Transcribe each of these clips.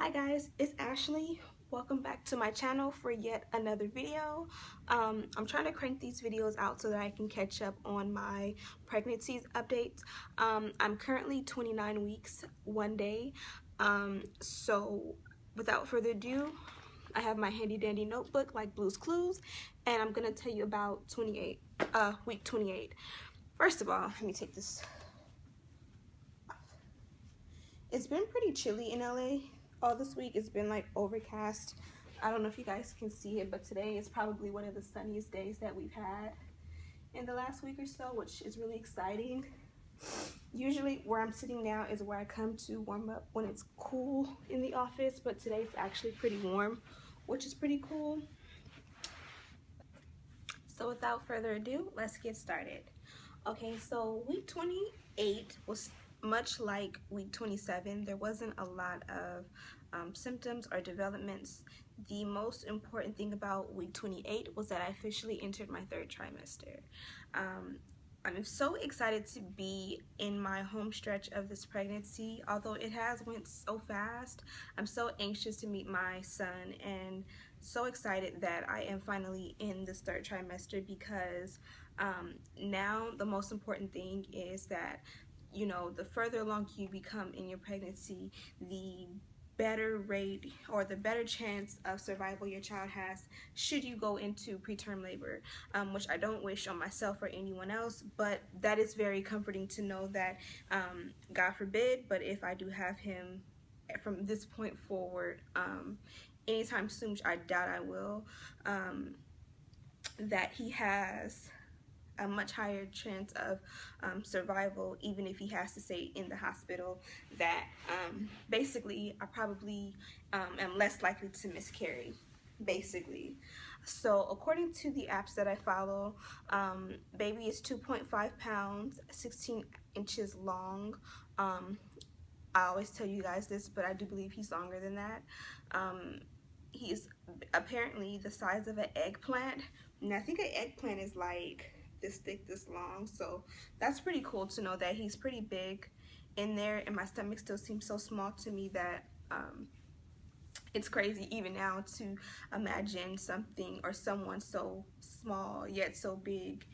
Hi guys, it's Ashley. Welcome back to my channel for yet another video. I'm trying to crank these videos out so that I can catch up on my pregnancy updates. I'm currently 29 weeks, 1 day. So without further ado, I have my handy dandy notebook like Blue's Clues, and I'm gonna tell you about week 28. First of all, let me take this off. It's been pretty chilly in LA. All this week it's been like overcast. I don't know if you guys can see it, but today is probably one of the sunniest days that we've had in the last week or so, which is really exciting. Usually where I'm sitting now is where I come to warm up when it's cool in the office, but today it's actually pretty warm, which is pretty cool. So without further ado, let's get started. Okay, so week 28 was much like week 27. There wasn't a lot of symptoms or developments. The most important thing about week 28 was that I officially entered my third trimester. I'm so excited to be in my home stretch of this pregnancy. Although it has went so fast, I'm so anxious to meet my son and so excited that I am finally in this third trimester, because now the most important thing is that, you know, the further along you become in your pregnancy, the better rate or the better chance of survival your child has should you go into preterm labor, which I don't wish on myself or anyone else, but that is very comforting to know that, God forbid, but if I do have him from this point forward anytime soon, which I doubt I will, that he has a much higher chance of survival, even if he has to stay in the hospital, that basically I probably am less likely to miscarry, basically. So according to the apps that I follow, baby is 2.5 pounds, 16 inches long. I always tell you guys this, but I do believe he's longer than that. He's apparently the size of an eggplant. And I think an eggplant is like this thick, this long, so that's pretty cool to know that he's pretty big in there, and my stomach still seems so small to me that it's crazy even now to imagine something or someone so small yet so big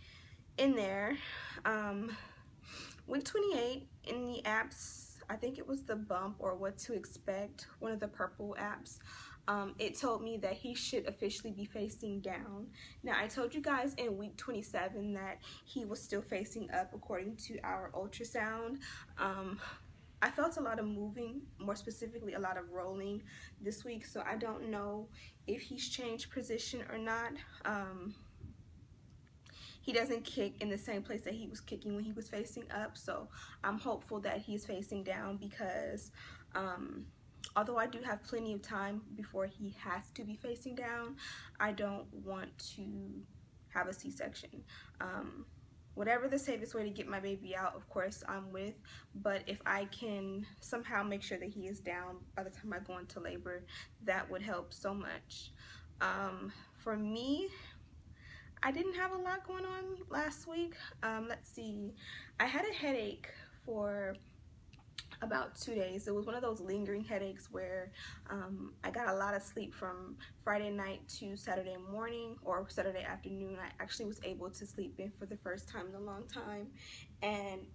in there. Week 28 in the apps, I think it was the Bump or What to Expect, one of the purple apps, it told me that he should officially be facing down. Now, I told you guys in week 27 that he was still facing up according to our ultrasound. I felt a lot of moving, more specifically a lot of rolling this week, so I don't know if he's changed position or not. He doesn't kick in the same place that he was kicking when he was facing up, so I'm hopeful that he's facing down, because although I do have plenty of time before he has to be facing down, I don't want to have a C-section. Whatever the safest way to get my baby out, of course, I'm with, but if I can somehow make sure that he is down by the time I go into labor, that would help so much. For me, I didn't have a lot going on last week. Let's see, I had a headache for about 2 days. It was one of those lingering headaches where I got a lot of sleep from Friday night to Saturday morning or Saturday afternoon. I actually was able to sleep in for the first time in a long time, and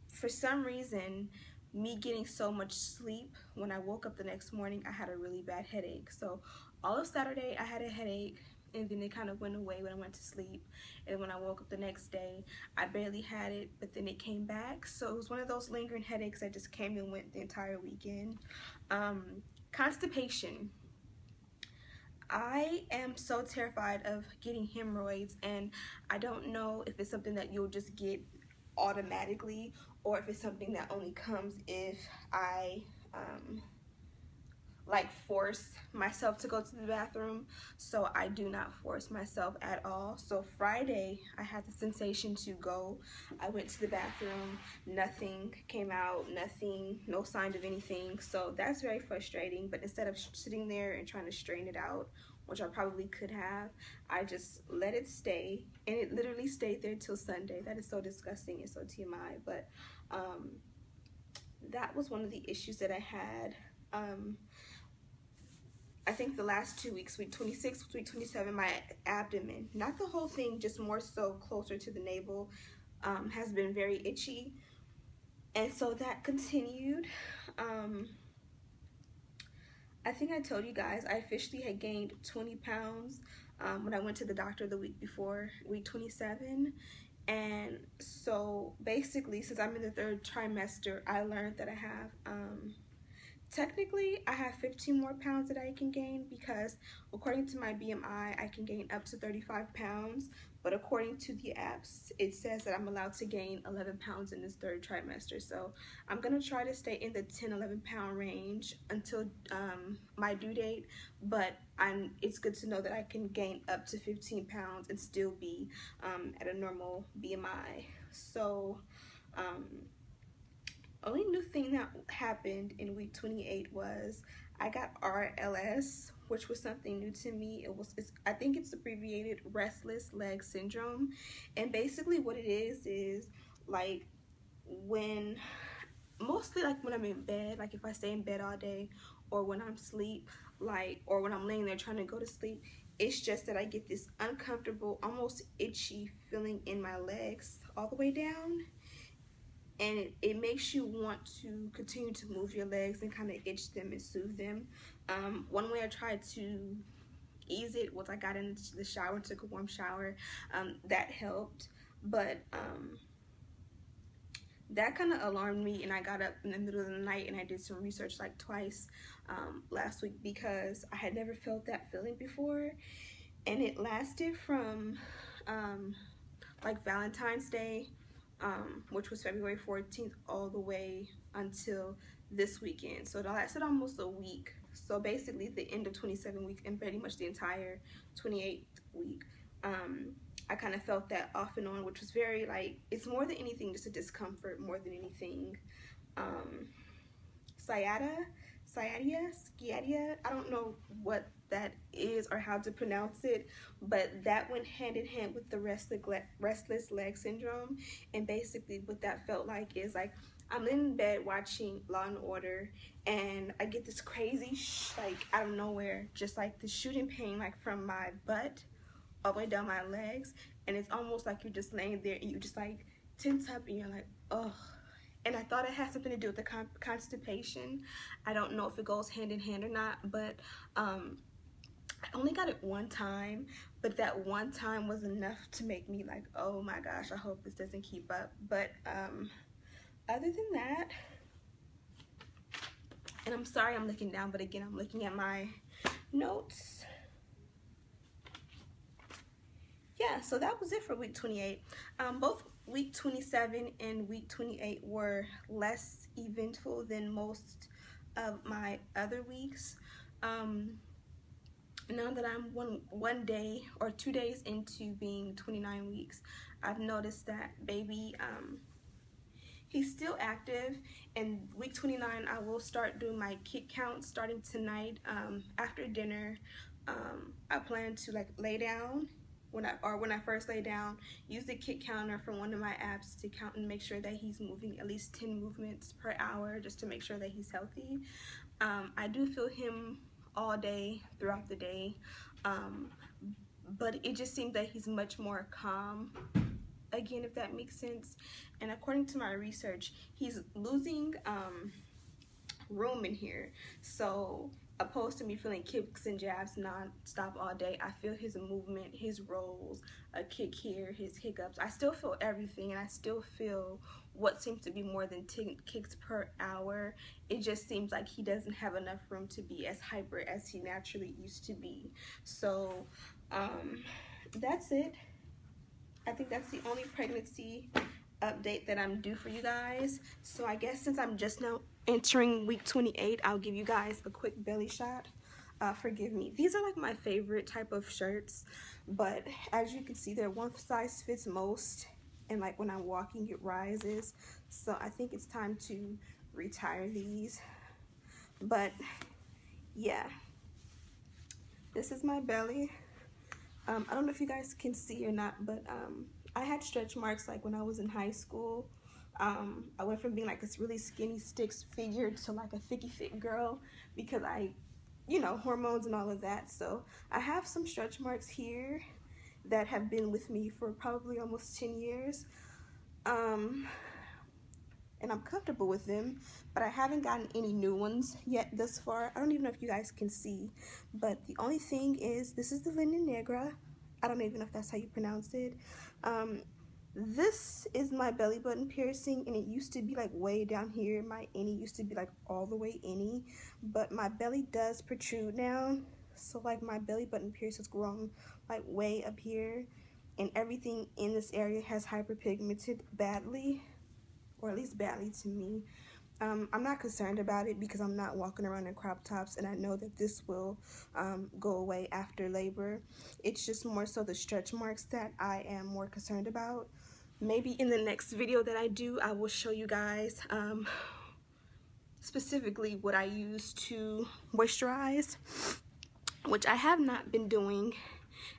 for some reason, me getting so much sleep, when I woke up the next morning, I had a really bad headache. So all of Saturday I had a headache, and then it kind of went away when I went to sleep, and when I woke up the next day I barely had it, but then it came back. So it was one of those lingering headaches that just came and went the entire weekend. Constipation. I am so terrified of getting hemorrhoids, and I don't know if it's something that you'll just get automatically or if it's something that only comes if I like force myself to go to the bathroom. So I do not force myself at all. So Friday I had the sensation to go. I went to the bathroom, nothing came out, nothing, no sign of anything. So that's very frustrating, but instead of sitting there and trying to strain it out, which I probably could have, I just let it stay, and it literally stayed there till Sunday. That is so disgusting. It's so TMI, but that was one of the issues that I had. I think the last 2 weeks, week 26, week 27, my abdomen, not the whole thing, just more so closer to the navel, has been very itchy. And so that continued. I think I told you guys I officially had gained 20 pounds when I went to the doctor the week before, week 27. And so basically, since I'm in the 3rd trimester, I learned that I have, technically, I have 15 more pounds that I can gain, because according to my BMI, I can gain up to 35 pounds. But according to the apps, it says that I'm allowed to gain 11 pounds in this 3rd trimester. So I'm going to try to stay in the 10-11 pound range until my due date. But it's good to know that I can gain up to 15 pounds and still be at a normal BMI. So only new thing that happened in week 28 was I got RLS, which was something new to me. I think it's abbreviated restless leg syndrome. And basically what it is like mostly like when I'm in bed, like if I stay in bed all day, or when I'm asleep, or when I'm laying there trying to go to sleep, it's just that I get this uncomfortable, almost itchy feeling in my legs all the way down. And it makes you want to continue to move your legs and kind of itch them and soothe them. One way I tried to ease it was I got into the shower and took a warm shower. That helped, but that kind of alarmed me, and I got up in the middle of the night and I did some research like twice last week, because I had never felt that feeling before. And it lasted from like Valentine's Day, which was February 14th, all the way until this weekend. So it lasted almost a week. So basically the end of 27 weeks and pretty much the entire 28th week, I kind of felt that off and on, which was very it's more than anything just a discomfort more than anything. Sciatia, I don't know what that is or how to pronounce it, but that went hand in hand with the restless leg syndrome. And basically what that felt like is like I'm in bed watching Law and Order, and I get this crazy out of nowhere, just like the shooting pain from my butt all the way down my legs, and it's almost like you're just laying there and you just tense up and you're like, ugh. And I thought it had something to do with the constipation. I don't know if it goes hand in hand or not, but I only got it one time, but that one time was enough to make me oh my gosh, I hope this doesn't keep up. But other than that, and I'm sorry I'm looking down, but again, I'm looking at my notes. Yeah, so that was it for week 28. Both week 27 and week 28 were less eventful than most of my other weeks. Now that I'm one day or 2 days into being 29 weeks, I've noticed that baby, he's still active. And week 29, I will start doing my kick count starting tonight. After dinner, I plan to lay down. When I first lay down, use the kick counter from one of my apps to count and make sure that he's moving at least 10 movements per hour, just to make sure that he's healthy. I do feel him all day throughout the day, but it just seems that he's much more calm again, if that makes sense. And according to my research, he's losing room in here. So opposed to me feeling kicks and jabs non-stop all day, I feel his movement, his rolls, a kick here, his hiccups. I still feel everything, and I still feel what seems to be more than 10 kicks per hour. It just seems like he doesn't have enough room to be as hyper as he naturally used to be. So that's it. I think that's the only pregnancy update that I'm due for you guys. So I guess since I'm just now entering week 28, I'll give you guys a quick belly shot. Forgive me. These are my favorite type of shirts, but as you can see, they're one size fits most, and when I'm walking it rises. So I think it's time to retire these. But yeah, this is my belly. I don't know if you guys can see or not, but I had stretch marks when I was in high school. I went from being this really skinny sticks figure to a thicky thick girl, because I you know, hormones and all of that. So I have some stretch marks here that have been with me for probably almost 10 years. And I'm comfortable with them, but I haven't gotten any new ones yet thus far. I don't even know if you guys can see, but the only thing is, this is the Linea Negra. I don't even know if that's how you pronounce it. This is my belly button piercing, and it used to be like way down here. My innie used to be like all the way innie, but my belly does protrude now, so like my belly button piercing has grown like way up here, and everything in this area has hyperpigmented badly, or at least badly to me. I'm not concerned about it because I'm not walking around in crop tops, and I know that this will go away after labor. It's just more so the stretch marks that I am more concerned about. Maybe in the next video that I do, I will show you guys specifically what I use to moisturize, which I have not been doing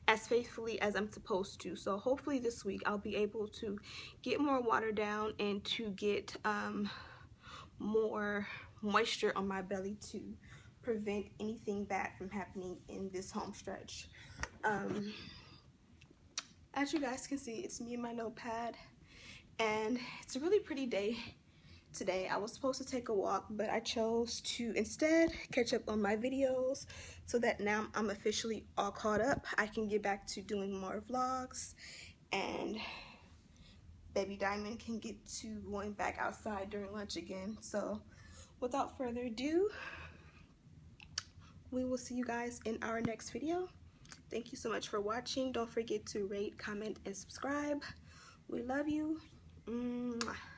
as faithfully as I'm supposed to. So hopefully this week I'll be able to get more water down and to get more moisture on my belly to prevent anything bad from happening in this home stretch. As you guys can see, it's me and my notepad, and it's a really pretty day today. I was supposed to take a walk, but I chose to instead catch up on my videos so that now I'm officially all caught up. I can get back to doing more vlogs, and baby Diamond can get to going back outside during lunch again. So without further ado, we will see you guys in our next video. Thank you so much for watching. Don't forget to rate, comment, and subscribe. We love you. Mwah.